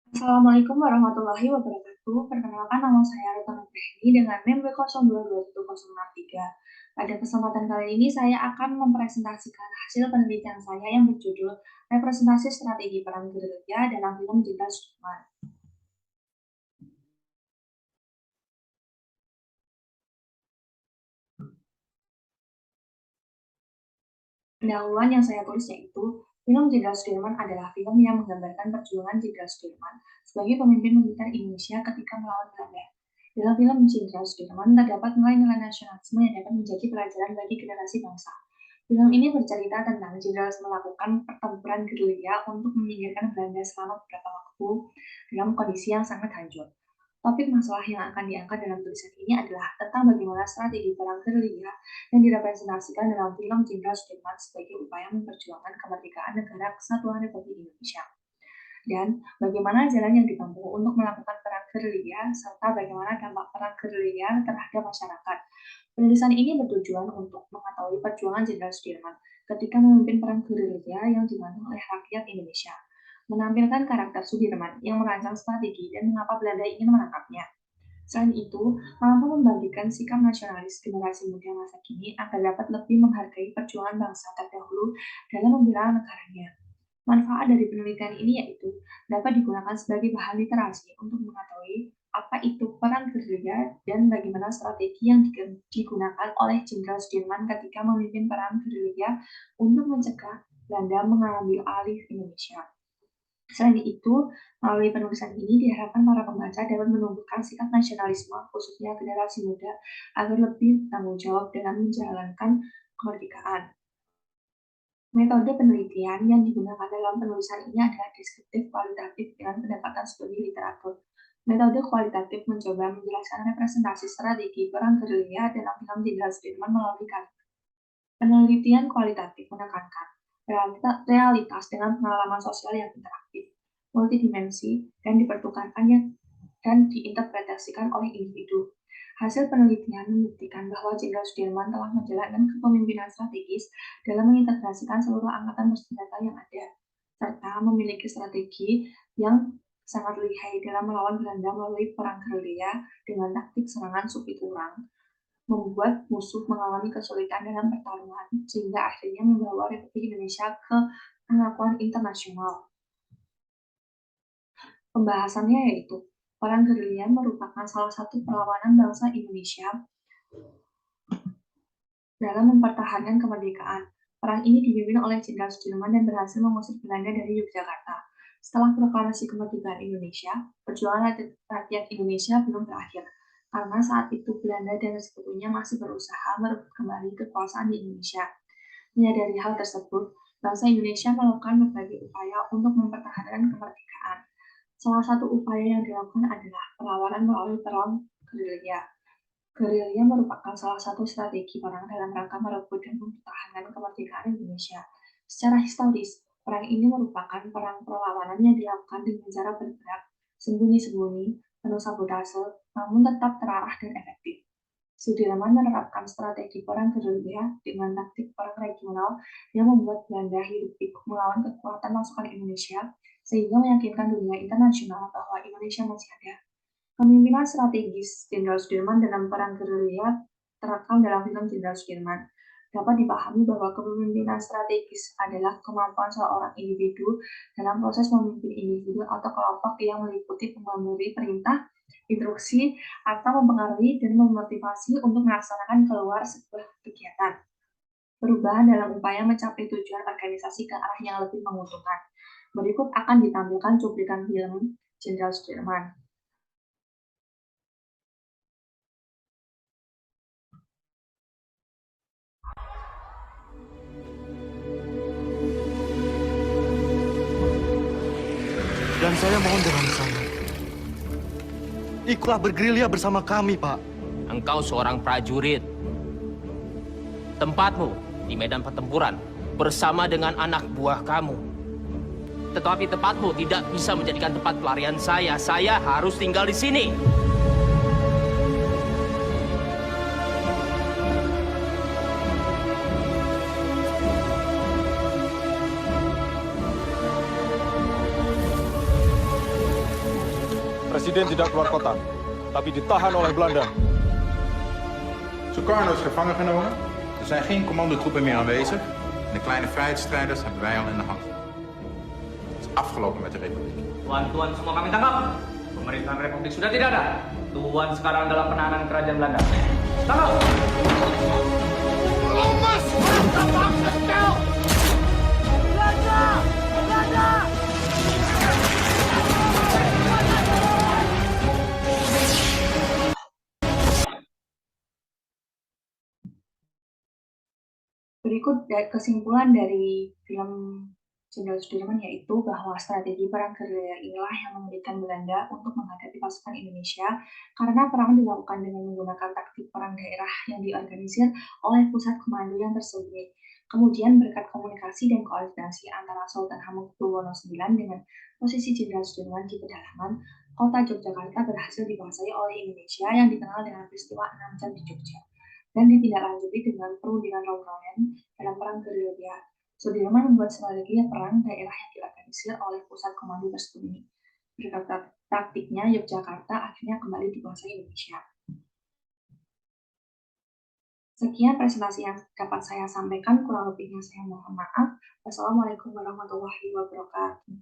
Assalamualaikum warahmatullahi wabarakatuh. Perkenalkan nama saya Retno Nugraini dengan NIM B02216063. Pada kesempatan kali ini saya akan mempresentasikan hasil penelitian saya yang berjudul Representasi Strategi Perang Gerilya dalam Film Jenderal Sudirman. Pendahuluan yang saya tulis yaitu, film Jenderal Sudirman adalah film yang menggambarkan perjuangan Jenderal Sudirman sebagai pemimpin militer Indonesia ketika melawan Belanda. Dalam film Jenderal Sudirman terdapat nilai-nilai nasionalisme yang dapat menjadi pelajaran bagi generasi bangsa. Film ini bercerita tentang Jenderal melakukan pertempuran gerilya untuk menyingkirkan Belanda selama beberapa waktu dalam kondisi yang sangat hancur. Topik masalah yang akan diangkat dalam tulisan ini adalah tentang bagaimana strategi perang gerilya yang direpresentasikan dalam film Jenderal Sudirman sebagai upaya memperjuangkan kemerdekaan negara kesatuan Republik Indonesia, dan bagaimana jalan yang ditempuh untuk melakukan perang gerilya, serta bagaimana dampak perang gerilya terhadap masyarakat. Penulisan ini bertujuan untuk mengetahui perjuangan Jenderal Sudirman ketika memimpin perang gerilya yang dibantu oleh rakyat Indonesia, menampilkan karakter Sudirman yang merancang strategi dan mengapa Belanda ingin menangkapnya. Selain itu, mampu membagikan sikap nasionalis generasi muda masa kini agar dapat lebih menghargai perjuangan bangsa terdahulu dalam membela negaranya. Manfaat dari penelitian ini yaitu dapat digunakan sebagai bahan literasi untuk mengetahui apa itu perang gerilya dan bagaimana strategi yang digunakan oleh Jenderal Sudirman ketika memimpin perang gerilya untuk mencegah Belanda mengambil alih Indonesia. Selain itu, melalui penulisan ini diharapkan para pembaca dapat menumbuhkan sikap nasionalisme, khususnya generasi muda, agar lebih bertanggung jawab dalam menjalankan kemerdekaan. Metode penelitian yang digunakan dalam penulisan ini adalah deskriptif kualitatif dengan pendekatan studi literatur. Metode kualitatif mencoba menjelaskan representasi strategi perang gerilya dalam film Jenderal Sudirman melalui kalimat. Penelitian kualitatif menekankan realitas dengan pengalaman sosial yang interaktif, multidimensi, dan dipertukarkannya dan diinterpretasikan oleh individu. Hasil penelitian membuktikan bahwa Jenderal Sudirman telah menjalankan kepemimpinan strategis dalam mengintegrasikan seluruh angkatan bersenjata yang ada, serta memiliki strategi yang sangat lihai dalam melawan Belanda melalui perang gerilya dengan taktik serangan supi turang, membuat musuh mengalami kesulitan dalam pertarungan, sehingga akhirnya membawa Republik Indonesia ke pengakuan internasional. Pembahasannya yaitu, perang gerilya merupakan salah satu perlawanan bangsa Indonesia dalam mempertahankan kemerdekaan. Perang ini dipimpin oleh Jenderal Sudirman dan berhasil mengusir Belanda dari Yogyakarta. Setelah proklamasi kemerdekaan Indonesia, perjuangan rakyat Indonesia belum berakhir, karena saat itu Belanda dan sekutunya masih berusaha merebut kembali kekuasaan di Indonesia. Menyadari hal tersebut, bangsa Indonesia melakukan berbagai upaya untuk mempertahankan kemerdekaan. Salah satu upaya yang dilakukan adalah perlawanan melalui perang gerilya. Gerilya merupakan salah satu strategi perang dalam rangka merebut dan mempertahankan kemerdekaan Indonesia. Secara historis, perang ini merupakan perang perlawanan yang dilakukan dengan cara bergerak, sembunyi-sembunyi, penuh sabotase, namun tetap terarah dan efektif. Sudirman menerapkan strategi perang gerilya dengan taktik perang regional yang membuat Belanda hidup pikuk melawan kekuatan pasukan Indonesia, sehingga meyakinkan dunia internasional bahwa Indonesia masih ada. Kepemimpinan strategis Jenderal Sudirman dalam perang gerilya terekam dalam film Jenderal Sudirman. Dapat dipahami bahwa kepemimpinan strategis adalah kemampuan seorang individu dalam proses memimpin individu atau kelompok yang meliputi memberi perintah, instruksi, atau mempengaruhi dan memotivasi untuk melaksanakan keluar sebuah kegiatan. Perubahan dalam upaya mencapai tujuan organisasi ke arah yang lebih menguntungkan. Berikut akan ditampilkan cuplikan film Jenderal Sudirman. Dan saya mohon dengan sangat, ikutlah bergerilya bersama kami, Pak. Engkau seorang prajurit. Tempatmu di medan pertempuran bersama dengan anak buah kamu. Tetapi tempatmu tidak bisa menjadikan tempat pelarian saya. Saya harus tinggal di sini. Presiden tidak keluar kota, tapi ditahan oleh Belanda. Sukarno is gevangen genomen. Er zijn geen commandotroepen meer aanwezig. En de kleine vrijheidsstrijders hebben wij al in de hand. Het is afgelopen met de Republiek. Tuan-tuan semua kami tangkap. Pemerintahan Republik sudah tidak ada. Tuan sekarang dalam penahanan kerajaan Belanda. Tangkap! Berikut kesimpulan dari film Jenderal Sudirman yaitu bahwa strategi perang gerilya inilah yang memulihkan Belanda untuk menghadapi pasukan Indonesia karena perang dilakukan dengan menggunakan taktik perang daerah yang diorganisir oleh pusat komando yang tersembunyi. Kemudian berkat komunikasi dan koordinasi antara Sultan Hamengkubuwono IX dengan posisi Jenderal Sudirman di pedalaman, kota Yogyakarta berhasil dikuasai oleh Indonesia yang dikenal dengan peristiwa 6 jam di Jogja dan ditindaklanjuti dengan perundingan Round dalam perang gerilya. Sudirman membuat strategi perang daerah yang diorganisir oleh pusat komando tersembunyi. Berkat taktiknya, Yogyakarta akhirnya kembali dikuasai Indonesia. Sekian presentasi yang dapat saya sampaikan, kurang lebihnya saya mohon maaf. Wassalamualaikum warahmatullahi wabarakatuh.